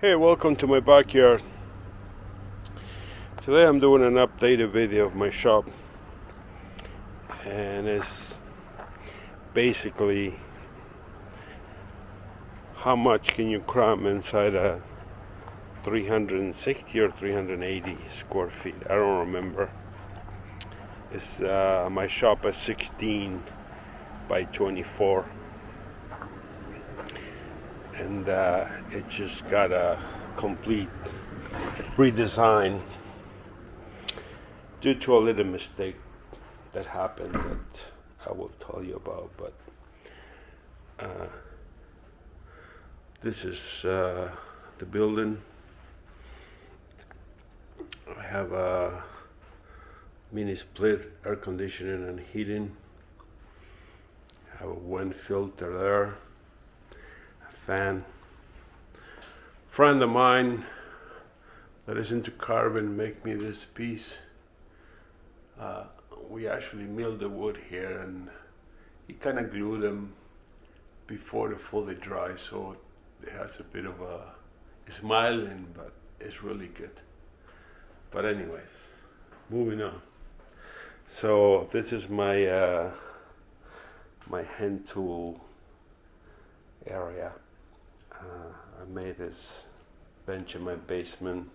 Hey, welcome to my backyard. Today I'm doing an updated video of my shop, and it's basically how much can you cram inside a 360 or 380 square feet. I don't remember. It's my shop is 16 by 24, and it just got a complete redesign due to a little mistake that happened that I will tell you about. But this is the building. I have a mini split air conditioning and heating. I have a wind filter there, a fan. Friend of mine that is into carbon make me this piece. We actually milled the wood here, and he kind of glued them before they fully dry, so it has a bit of a smiling, but it's really good. But anyways, moving on. So this is my my hand tool area. I made this bench in my basement.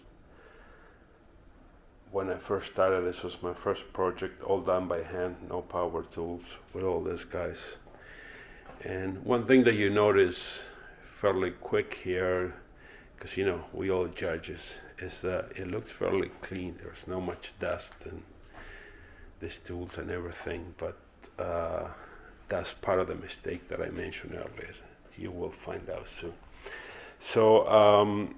When I first started, this was my first project, all done by hand, no power tools, with all these guys. And one thing that you notice fairly quick here, because you know we all judges, is that it looks fairly clean. There's not much dust and these tools and everything, but that's part of the mistake that I mentioned earlier. You will find out soon. So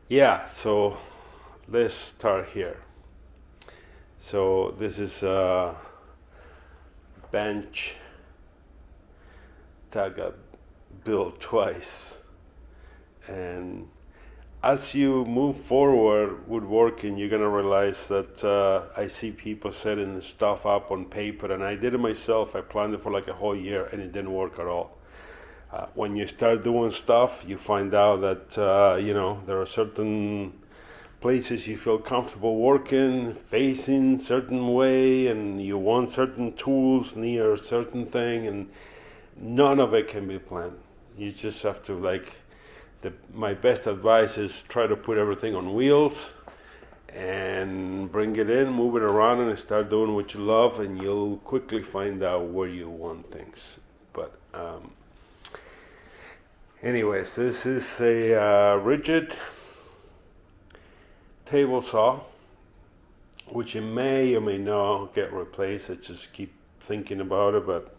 yeah, so let's start here. So this is a bench that got built twice, and as you move forward with working, you're gonna realize that I see people setting stuff up on paper, and I did it myself. I planned it for like a whole year, and it didn't work at all. When you start doing stuff, you find out that you know, there are certain places you feel comfortable working, facing certain way, and you want certain tools near a certain thing, and none of it can be planned. You just have to, like, my best advice is try to put everything on wheels and bring it in, move it around, and start doing what you love, and you'll quickly find out where you want things. But anyways, this is a rigid table saw, which it may or may not get replaced. I just keep thinking about it, but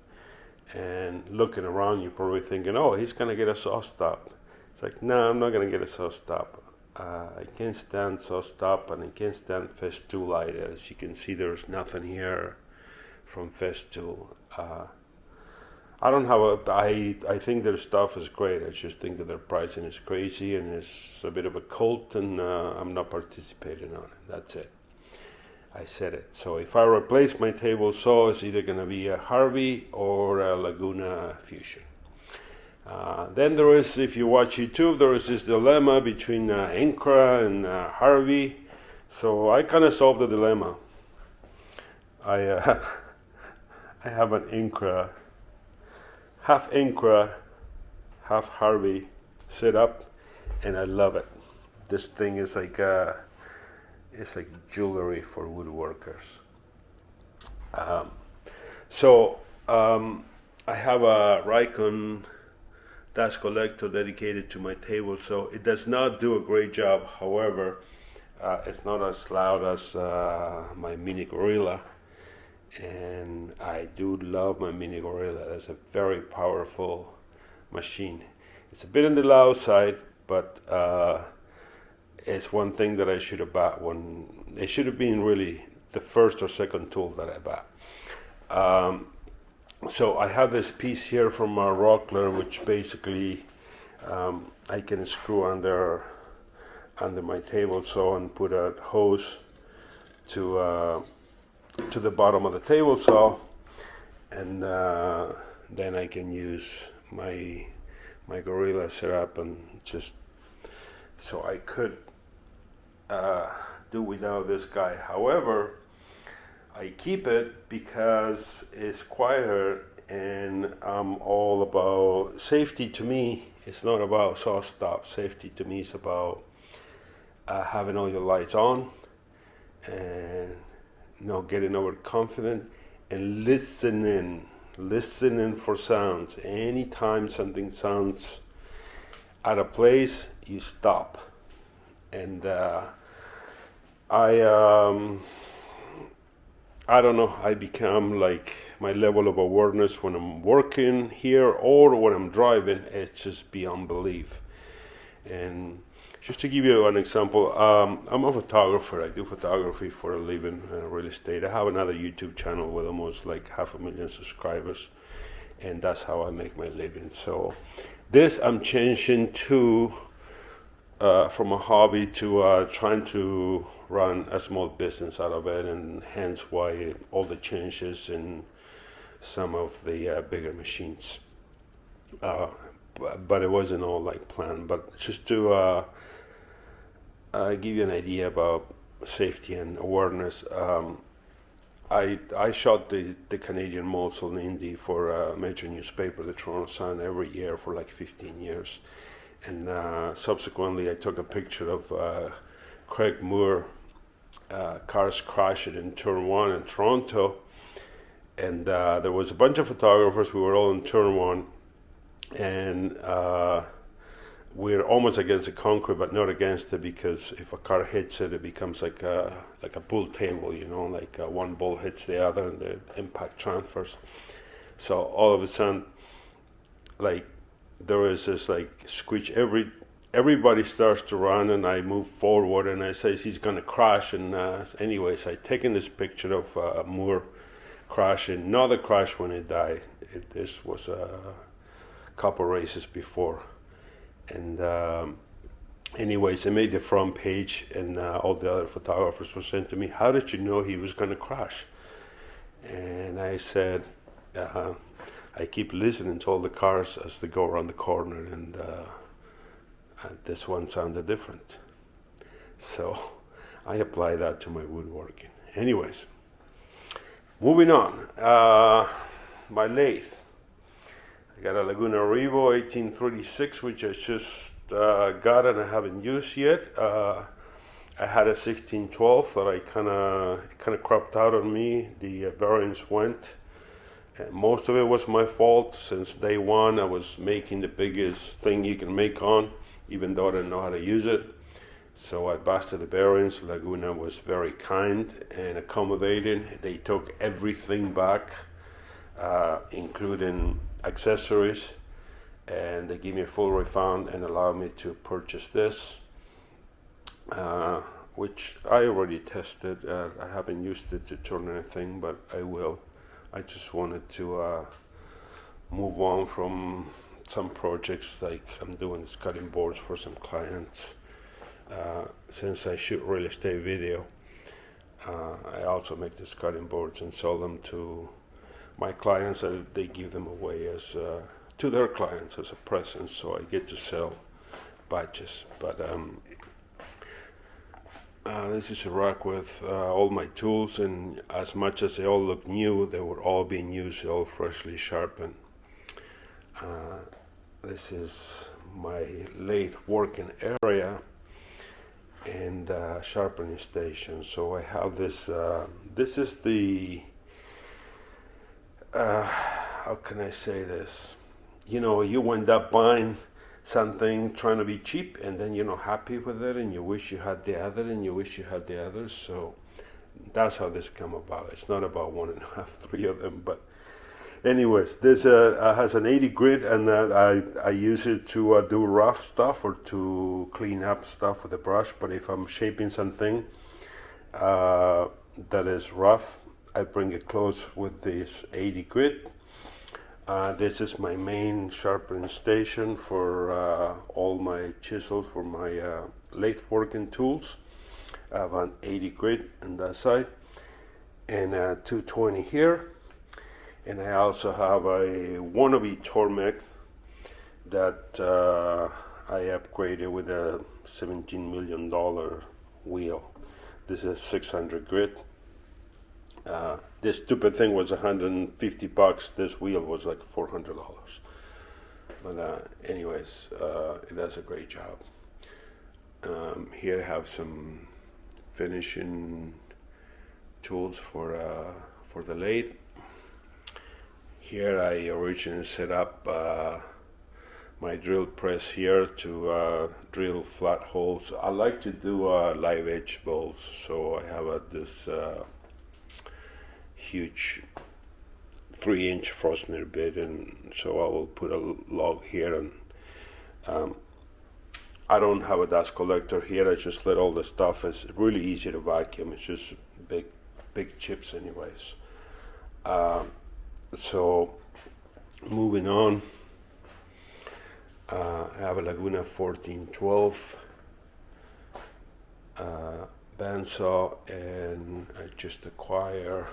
and looking around, you're probably thinking, oh, he's gonna get a saw stop. It's like, no, I'm not gonna get a saw stop. I can't stand saw stop, and I can't stand Festool either. As you can see, there's nothing here from Festool. I don't have I think their stuff is great. I just think that their pricing is crazy, and it's a bit of a cult, and I'm not participating on it. That's it. I said it. So if I replace my table saw, it's either going to be a Harvey or a Laguna Fusion. Then there is, if you watch YouTube, there is this dilemma between Incra and Harvey. So I kind of solved the dilemma. I have an Incra, half Incra, half Harvey set up, and I love it. This thing is like it's like jewelry for woodworkers. I have a Rikon dust collector dedicated to my table, so it does not do a great job. However, it's not as loud as my Mini Gorilla, and I do love my Mini Gorilla. That's a very powerful machine. It's a bit on the loud side, but it's one thing that I should have bought. It should have been really the first or second tool that I bought. So I have this piece here from Rockler, which basically I can screw under my table saw and put a hose to the bottom of the table saw, and then I can use my my Gorilla setup, and just so I could do without this guy. However, I keep it because it's quieter, and I'm all about safety. To me, it's not about saw stop. Safety to me is about having all your lights on, and getting overconfident, and listening for sounds. Anytime something sounds out of place, you stop. And I don't know, I become like, my level of awareness when I'm working here or when I'm driving, it's just beyond belief. And just to give you an example, I'm a photographer. I do photography for a living, real estate. I have another YouTube channel with almost like 500,000 subscribers, and that's how I make my living. So this I'm changing to from a hobby to trying to run a small business out of it, and hence why all the changes in some of the bigger machines. But it wasn't all like planned. But just to give you an idea about safety and awareness, I shot the Canadian Mosul in Indy for a major newspaper, the Toronto Sun, every year for like 15 years. And subsequently, I took a picture of Craig Moore cars crashing in Turn 1 in Toronto. And there was a bunch of photographers. We were all in Turn 1. And we're almost against the concrete, but not against it, because if a car hits it, it becomes like a pool table, like one ball hits the other and the impact transfers. So all of a sudden, like, there is this like screech. Everybody starts to run, and I move forward, and I say he's gonna crash. And anyways, I taken this picture of Moore crashing. Not the crash when he died. This was a couple races before. And anyways, I made the front page, and all the other photographers were saying to me, "How did you know he was gonna crash?" And I said, I keep listening to all the cars as they go around the corner, and this one sounded different. So I apply that to my woodworking. Anyways, moving on. My lathe. I got a Laguna Revo 1836, which I just got and I haven't used yet. I had a 1612 that I kind of cropped out on me. The bearings went. And most of it was my fault. Since day one, I was making the biggest thing you can make on, even though I didn't know how to use it. So I busted the bearings. Laguna was very kind and accommodating. They took everything back, including accessories, and they gave me a full refund and allowed me to purchase this, which I already tested. I haven't used it to turn anything, but I will. I just wanted to move on from some projects, like I'm doing this cutting boards for some clients. Since I shoot real estate video, I also make these cutting boards and sell them to my clients, and they give them away as to their clients as a present. So I get to sell batches. But this is a rack with all my tools, and as much as they all look new, they were all being used, all freshly sharpened. This is my lathe working area and sharpening station. So I have this. This is the. How can I say this? You end up buying something trying to be cheap, and then you're not happy with it, and you wish you had the other, and you wish you had the other. So that's how this come about. It's not about one and a half, three of them, but anyways, this has an 80 grit, and I use it to do rough stuff or to clean up stuff with a brush. But if I'm shaping something that is rough, I bring it close with this 80 grit. This is my main sharpening station for all my chisels, for my lathe working tools. I have an 80 grit on that side and a 220 here. And I also have a wannabe Tormek that I upgraded with a $17 million wheel. This is 600 grit. This stupid thing was $150. This wheel was like $400. But anyways, it does a great job. Here I have some finishing tools for the lathe. Here I originally set up my drill press here to drill flat holes. I like to do live edge bolts, so I have this huge 3-inch Forstner bit, and so I will put a log here, and I don't have a dust collector here. I just let all the stuff. It's really easy to vacuum. It's just big chips anyways. So moving on, I have a Laguna 1412 bandsaw, and I just acquired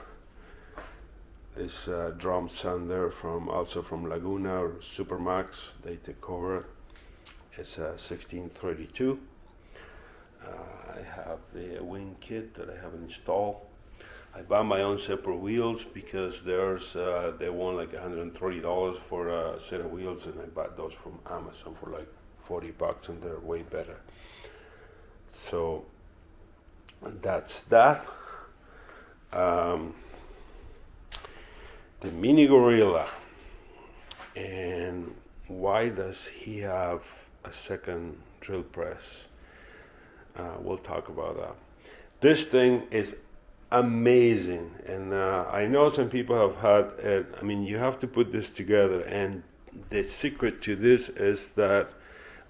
this drum sander also from Laguna or Supermax. They take over. It's a 1632. I have the wing kit that I have installed. I buy my own separate wheels because they want like $130 for a set of wheels, and I bought those from Amazon for like $40, and they're way better. So that's that. The Mini Gorilla, and why does he have a second drill press? We'll talk about that. This thing is amazing, and I know some people have had it. I mean, you have to put this together, and the secret to this is that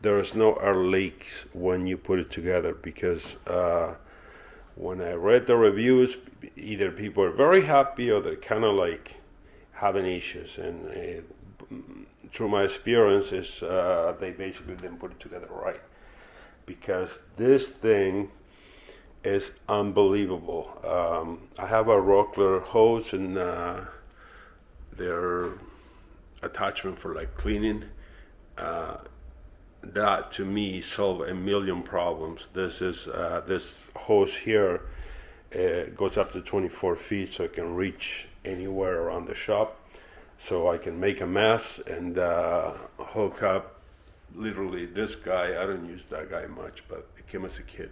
there is no air leaks when you put it together, because when I read the reviews, either people are very happy or they're kind of like having issues, and through my experience is they basically didn't put it together right, because this thing is unbelievable. I have a Rockler hose, and their attachment for like cleaning. That to me solve a million problems. This hose here goes up to 24 feet, so it can reach anywhere around the shop. So I can make a mess and hook up literally this guy. I don't use that guy much, but it came as a kid.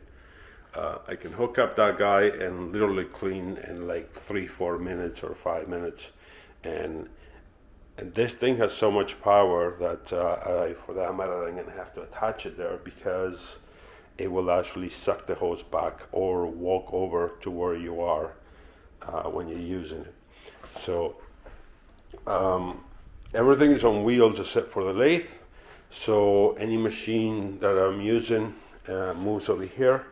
I can hook up that guy and literally clean in like 3-4 minutes or 5 minutes, and this thing has so much power that for that matter, I'm gonna have to attach it there, because it will actually suck the hose back or walk over to where you are when you're using it. So everything is on wheels except for the lathe. So any machine that I'm using moves over here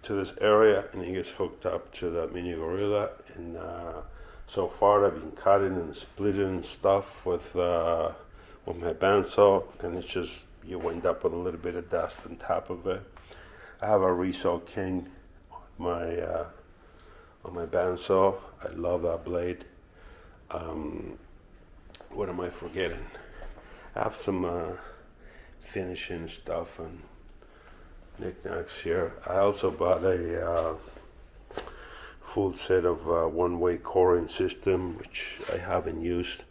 to this area, and it gets hooked up to the Mini Gorilla. And so far I've been cutting and splitting stuff with my bandsaw, and it's just, you wind up with a little bit of dust on top of it. I have a Resaw King on my bandsaw. I love that blade. What am I forgetting? I have some finishing stuff and knickknacks here. I also bought a full set of one-way coring system, which I haven't used.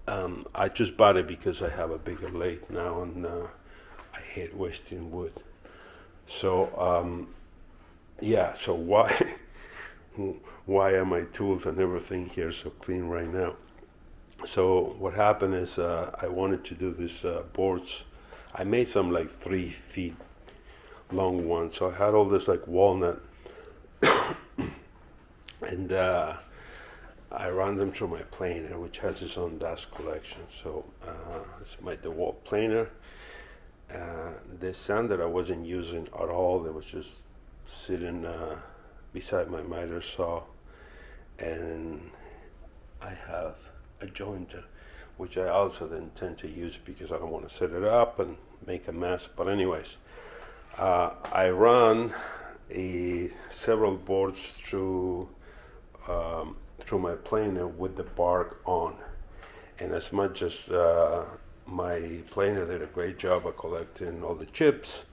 I just bought it because I have a bigger lathe now, and I hate wasting wood. So yeah, so why are my tools and everything here so clean right now? So what happened is I wanted to do this boards. I made some like 3 feet long ones. So I had all this like walnut, and I ran them through my planer, which has its own dust collection. So it's my DeWalt planer. This sander I wasn't using at all. It was just sitting beside my miter saw, and I have a jointer, which I also then tend to use because I don't want to set it up and make a mess. But anyways, I run several boards through my planer with the bark on, And as much as my planer did a great job of collecting all the chips,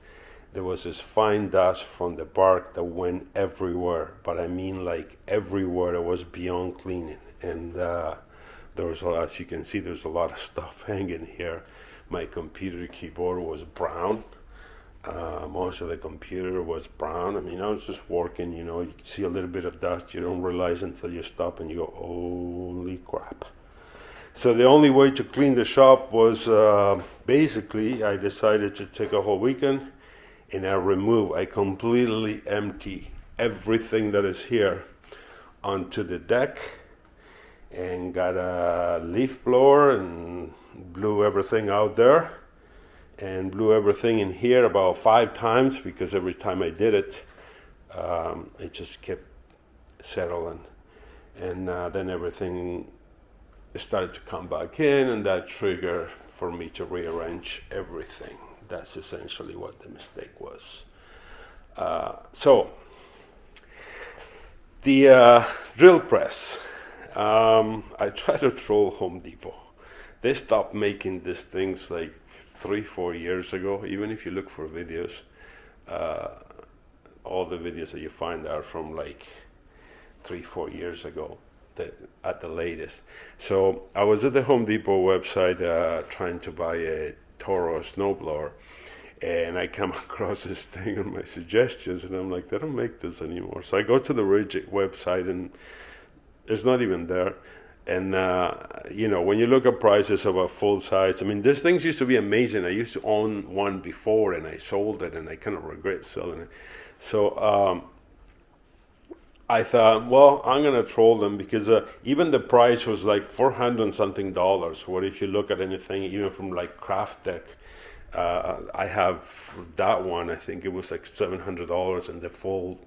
there was this fine dust from the bark that went everywhere. But I mean like everywhere. It was beyond cleaning. And there was, as you can see, there's a lot of stuff hanging here. My computer keyboard was brown. Most of the computer was brown. I mean, I was just working, you know, you see a little bit of dust. You don't realize until you stop and you go, holy crap. So the only way to clean the shop was basically I decided to take a whole weekend and I completely empty everything that is here onto the deck and got a leaf blower and blew everything out there and blew everything in here about 5 times because every time I did it, it just kept settling. And then everything started to come back in, and that triggered for me to rearrange everything. That's essentially what the mistake was. So the drill press. I tried to troll Home Depot. They stopped making these things like 3-4 years ago. Even if you look for videos, all the videos that you find are from like 3-4 years ago at the latest. So I was at the Home Depot website trying to buy a Toro snowblower, and I come across this thing on my suggestions, and I'm like, they don't make this anymore. So I go to the Ridge website, and it's not even there. And you know, when you look at prices of a full size, I mean, these things used to be amazing. I used to own one before, and I sold it, and I kind of regret selling it. So I thought, well, I'm gonna troll them because even the price was like $400 something. What if you look at anything, even from like Craft Deck? I have that one. I think it was like $700, and the full,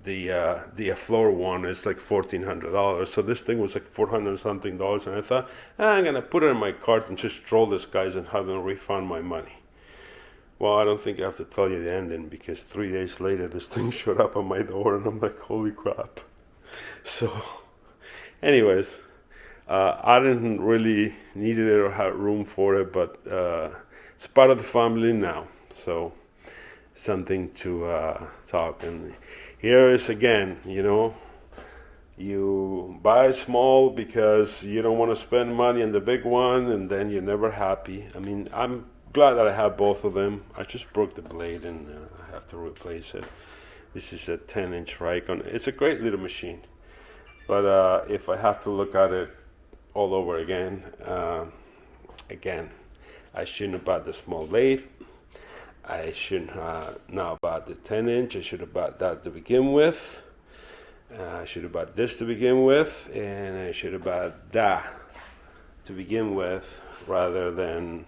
the floor one is like $1,400. So this thing was like $400 something, and I thought, I'm gonna put it in my cart and just troll these guys and have them refund my money. Well, I don't think I have to tell you the ending, because 3 days later this thing showed up on my door, and I'm like, holy crap. So anyways, I didn't really need it or have room for it, but it's part of the family now, so something to talk. And here is again, you know, you buy small because you don't want to spend money on the big one, and then you're never happy. I mean, I'm glad that I have both of them. I just broke the blade, and I have to replace it. This is a 10-inch Rikon. It's a great little machine, but if I have to look at it all over again, I shouldn't have bought the small lathe. I shouldn't have now bought the 10-inch. I should have bought that to begin with. I should have bought this to begin with, and I should have bought that to begin with rather than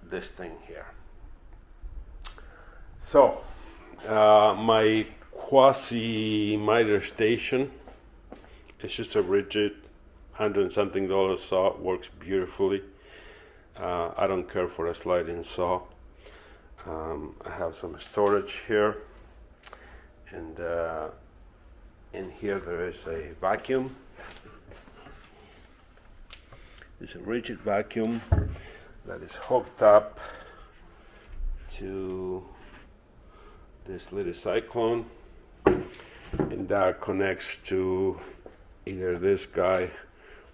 this thing here. So my quasi miter station is just a rigid $100 something saw. It works beautifully. I don't care for a sliding saw. I have some storage here, and in here there is a vacuum. It's a rigid vacuum that is hooked up to this little cyclone, and that connects to either this guy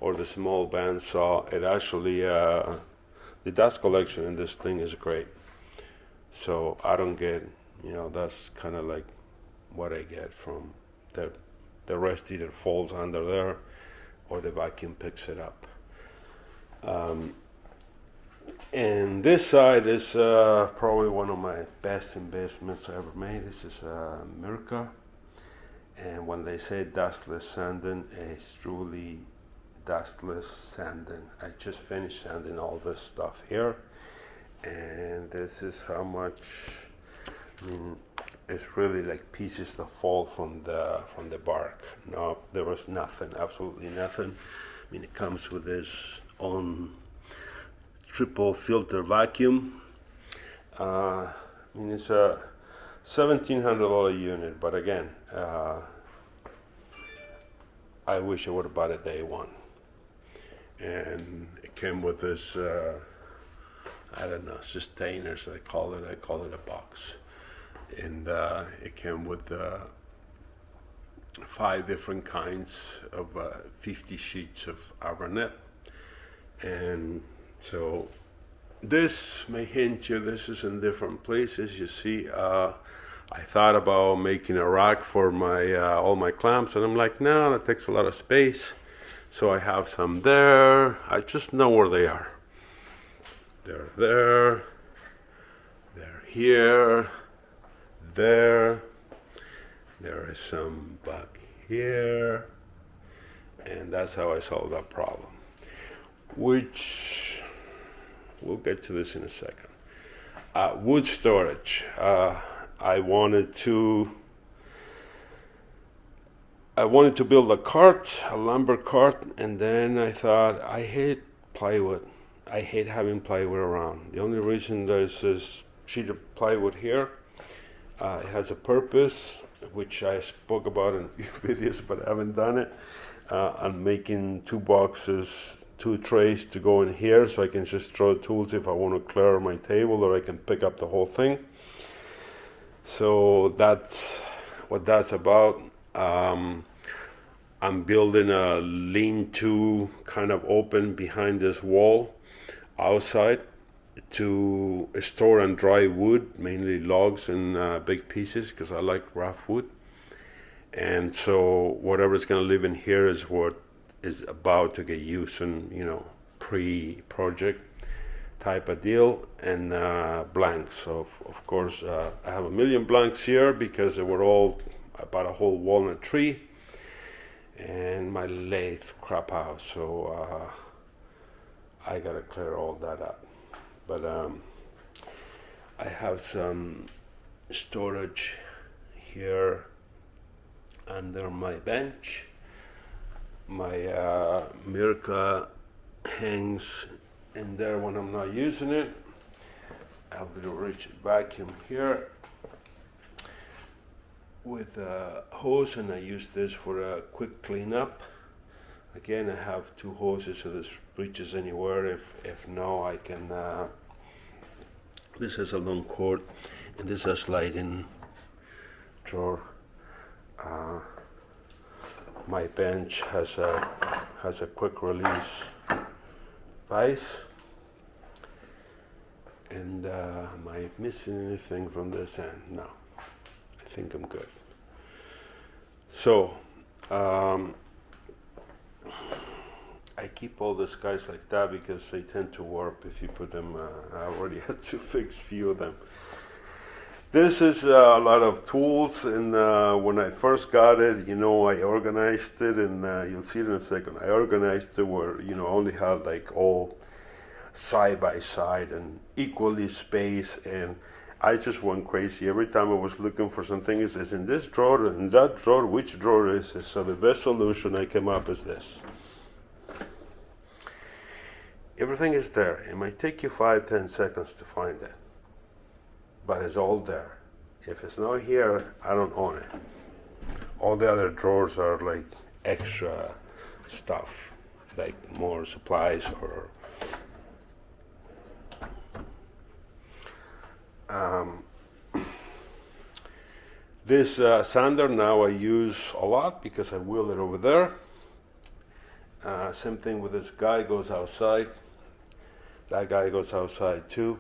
or the small bandsaw. It actually, the dust collection in this thing is great. So I don't get, you know, that's kind of like what I get from the rest either falls under there or the vacuum picks it up. And this side is probably one of my best investments I ever made. This is Mirka, and when they say dustless sanding, it's truly dustless sanding. I just finished sanding all this stuff here, and this is how much. I mean, it's really like pieces that fall from the bark. No, there was nothing, absolutely nothing. I mean, it comes with this own triple filter vacuum. I mean, it's a $1,700 unit, but again, I wish I would have bought it day one. And it came with this, I don't know, sustainers. I call it a box. And it came with 5 different kinds of 50 sheets of Arbanet. And so this may hint you, this is in different places. You see, I thought about making a rack for my all my clamps, and I'm like, no, that takes a lot of space. So I have some there. I just know where they are. They're there. They're here. There. There is some back here. And that's how I solved that problem. Which, we'll get to this in a second. Wood storage. I wanted to build a cart, a lumber cart, and then I thought, I hate plywood. I hate having plywood around. The only reason there's this sheet of plywood here, it has a purpose, which I spoke about in a few videos, but I haven't done it. I'm making 2 boxes, 2 trays to go in here, so I can just throw tools if I want to clear my table, or I can pick up the whole thing. So that's what that's about. I'm building a lean-to kind of open behind this wall outside to store and dry wood, mainly logs and big pieces, because I like rough wood. And so whatever's going to live in here is what is about to get used in, pre-project type of deal. And blanks. So of course, I have 1,000,000 blanks here because they were all about a whole walnut tree. And my lathe crap out, so I gotta clear all that up. But I have some storage here under my bench. My Mirka hangs in there when I'm not using it. I have a rigid vacuum here with a hose, and I use this for a quick cleanup. Again, I have 2 hoses, so this reaches anywhere. If no, I can. This has a long cord, and this has a sliding drawer. My bench has a quick release vise. And am I missing anything from this end? No, I think I'm good. So I keep all these guys like that because they tend to warp if you put them. I already had to fix a few of them. This is a lot of tools, and when I first got it, I organized it, and you'll see it in a second. I organized it where, I only had like all side by side and equally spaced, and I just went crazy. Every time I was looking for something, it says in this drawer, in that drawer, which drawer is this? So the best solution I came up is this. Everything is there. It might take you 5-10 seconds to find it, but it's all there. If it's not here, I don't own it. All the other drawers are like extra stuff, like more supplies or this sander now I use a lot because I wheel it over there. Same thing with this guy, goes outside. That guy goes outside too.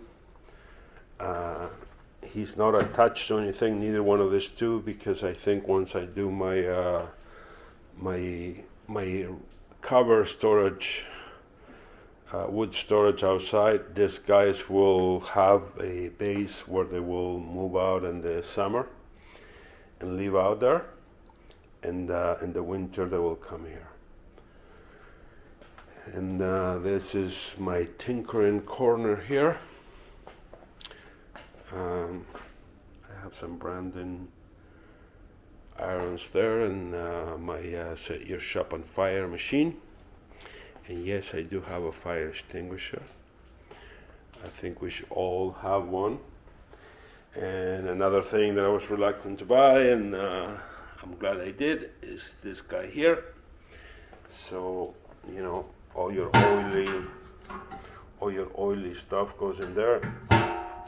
He's not attached to anything, neither one of these 2, because I think once I do my my cover storage, wood storage outside, these guys will have a base where they will move out in the summer and live out there, and in the winter they will come here. And this is my tinkering corner here. I have some Brandon irons there, and my set your shop on fire machine. And yes, I do have a fire extinguisher. I think we should all have one. And another thing that I was reluctant to buy, and I'm glad I did, is this guy here. So, you know, all your oily stuff goes in there,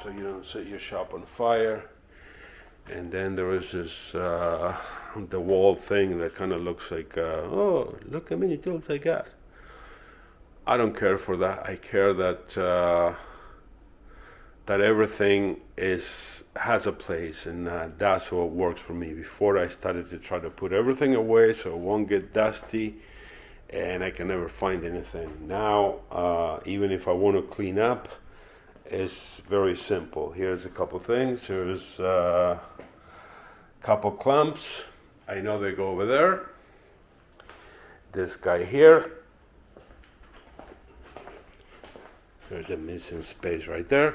so you don't set your shop on fire. And then there is this the wall thing that kind of looks like, oh, look how many tools I got. I don't care for that. I care that that everything has a place, and that's what works for me. Before, I started to try to put everything away so it won't get dusty, and I can never find anything. Now, even if I want to clean up, it's very simple. Here's a couple things. Here's a couple clamps. I know they go over there. This guy here. There's a missing space right there.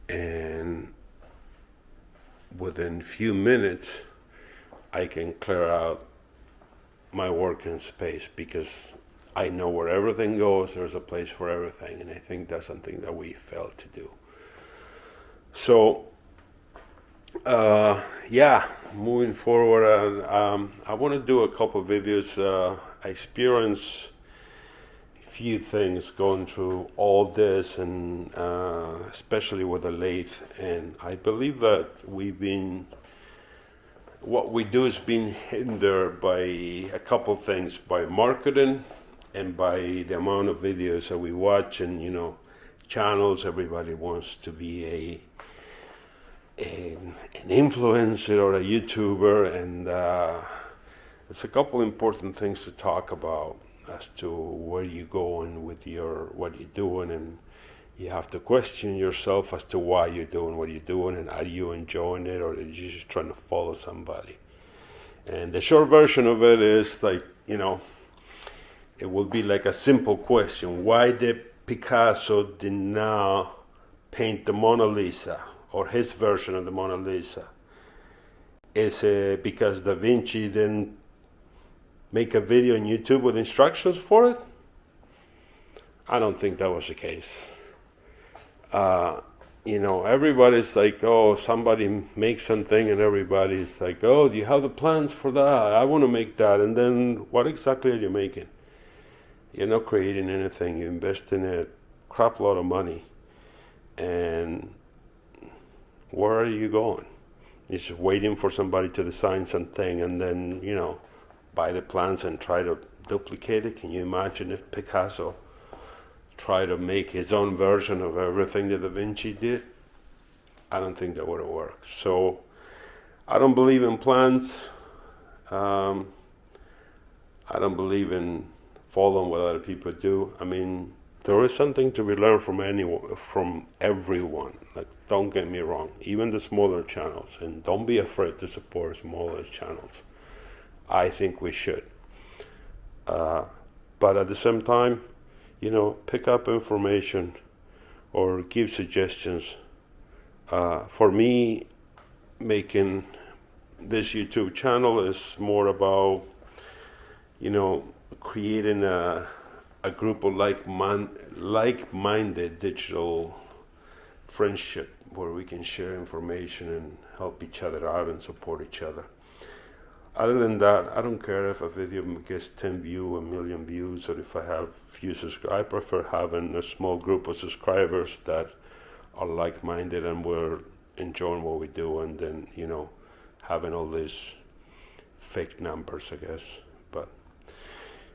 And within a few minutes, I can clear out my working space because I know where everything goes. There's a place for everything, and I think that's something that we failed to do. So, yeah, moving forward, I want to do a couple videos. I experienced few things going through all this, and especially with the lathe, and I believe that what we do is being hindered by a couple things, by marketing and by the amount of videos that we watch, and, you know, channels. Everybody wants to be an influencer or a YouTuber, and there's a couple important things to talk about as to where you're going with what you're doing, and you have to question yourself as to why you're doing what you're doing, and are you enjoying it, or are you just trying to follow somebody? And the short version of it is, like, you know, it will be like a simple question: why did Picasso did not paint the Mona Lisa, or his version of the Mona Lisa? Is it because Da Vinci didn't make a video on YouTube with instructions for it? I don't think that was the case. You know, everybody's like, oh, somebody makes something, and everybody's like, oh, do you have the plans for that? I want to make that. And then what exactly are you making? You're not creating anything. You invest in a crap load of money, and where are you going? You're just waiting for somebody to design something, and then, you know, buy the plans and try to duplicate it. Can you imagine if Picasso tried to make his own version of everything that Da Vinci did? I don't think that would have worked. So I don't believe in plans. I don't believe in following what other people do. I mean, there is something to be learned from everyone. Like, don't get me wrong, even the smaller channels, and don't be afraid to support smaller channels. I think we should. But at the same time, you know, pick up information or give suggestions. For me, making this YouTube channel is more about, you know, creating a group of like-minded digital friendship where we can share information and help each other out and support each other. Other than that, I don't care if a video gets 10 views, 1 million views, or if I have few subscribers. I prefer having a small group of subscribers that are like-minded and we're enjoying what we do, and then, you know, having all these fake numbers, I guess. But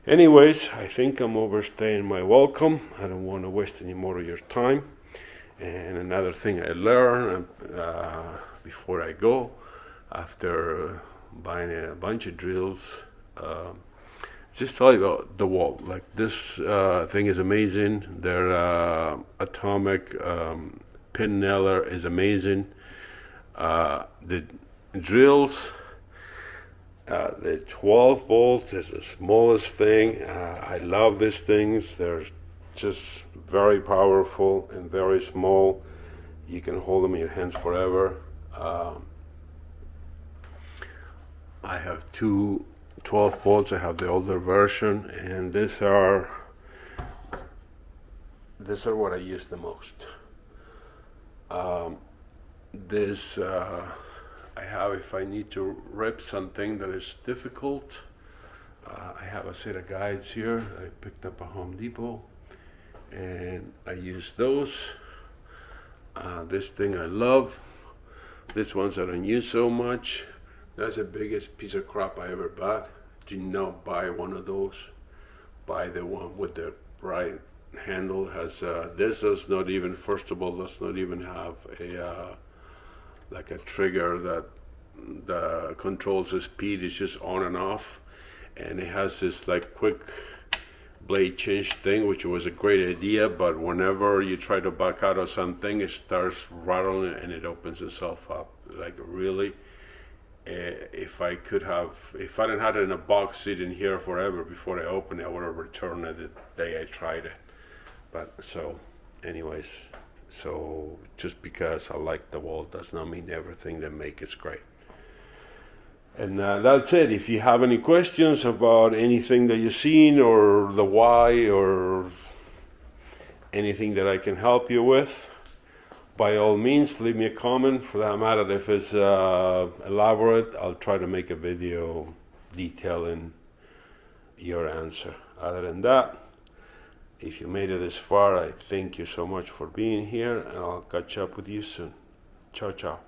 anyways, I think I'm overstaying my welcome. I don't want to waste any more of your time. And another thing I learned before I go, after buying a bunch of drills, just tell you about the wall. Like, this thing is amazing. Their atomic pin nailer is amazing. The drills, the 12 bolts is the smallest thing. I love these things. They're just very powerful and very small. You can hold them in your hands forever. I have two 12 bolts. I have the older version, and these are what I use the most. I have, if I need to rip something that is difficult, I have a set of guides here I picked up at Home Depot, and I use those. This thing I love. This ones I don't use so much. That's the biggest piece of crap I ever bought. Do not buy one of those. Buy the one with the right handle. Has this does not even, first of all, does not even have a like a trigger that controls the speed. It's just on and off, and it has this like quick blade change thing, which was a great idea, but whenever you try to back out of something, it starts rattling and it opens itself up. Like, really, if I hadn't had it in a box sitting here forever before I opened it, I would have returned it the day I tried it. But so anyways, so just because I like the wall does not mean everything they make is great. And that's it. If you have any questions about anything that you've seen, or the why, or anything that I can help you with, by all means, leave me a comment. For that matter, if it's elaborate, I'll try to make a video detailing your answer. Other than that, if you made it this far, I thank you so much for being here, and I'll catch up with you soon. Ciao, ciao.